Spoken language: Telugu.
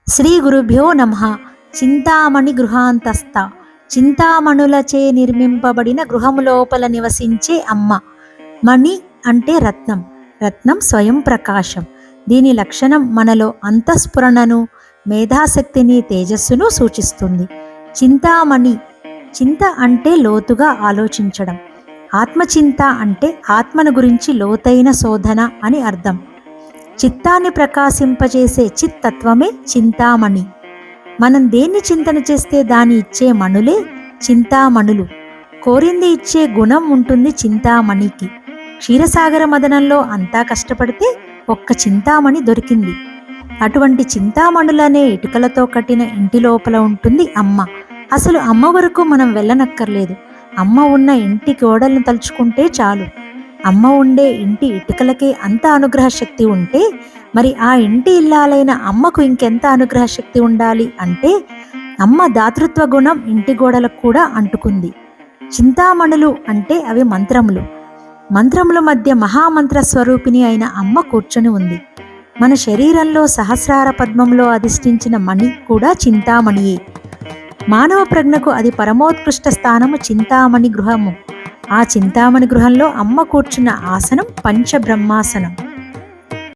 శ్రీ గురుభ్యో నమః. చింతామణి గృహాంతస్థ. చింతామణులచే నిర్మింపబడిన గృహము లోపల నివసించే అమ్మ. మణి అంటే రత్నం. రత్నం స్వయం ప్రకాశం. దీని లక్షణం మనలో అంతఃస్ఫురణను, మేధాశక్తిని, తేజస్సును సూచిస్తుంది. చింతామణి. చింత అంటే లోతుగా ఆలోచించడం. ఆత్మచింత అంటే ఆత్మను గురించి లోతైన శోధన అని అర్థం. చిత్తాన్ని ప్రకాశింపజేసే చిత్తత్వమే చింతామణి. మనం దేన్ని చింతన చేస్తే దాన్ని ఇచ్చే మణులే చింతామణులు. కోరింది ఇచ్చే గుణం ఉంటుంది చింతామణికి. క్షీరసాగర మదనంలో అంతా కష్టపడితే ఒక్క చింతామణి దొరికింది. అటువంటి చింతామణులనే ఇటుకలతో కట్టిన ఇంటి లోపల ఉంటుంది అమ్మ. అసలు అమ్మ వరకు మనం వెళ్ళనక్కర్లేదు. అమ్మ ఉన్న ఇంటి గోడలను తలుచుకుంటే చాలు. అమ్మ ఉండే ఇంటి ఇటుకలకే అంత అనుగ్రహ శక్తి ఉంటే మరి ఆ ఇంటి ఇల్లాలైన అమ్మకు ఇంకెంత అనుగ్రహ శక్తి ఉండాలి అంటే అమ్మ దాతృత్వ గుణం ఇంటి గోడలకు కూడా అంటుకుంది. చింతామణులు అంటే అవి మంత్రములు. మంత్రముల మధ్య మహామంత్ర స్వరూపిణి అయిన అమ్మ కూర్చొని ఉంది. మన శరీరంలో సహస్రార పద్మంలో అధిష్ఠించిన మణి కూడా చింతామణియే. మానవ ప్రజ్ఞకు అది పరమోత్కృష్ట స్థానము చింతామణి గృహము. ఆ చింతామణి గృహంలో అమ్మ కూర్చున్న ఆసనం పంచబ్రహ్మాసనం.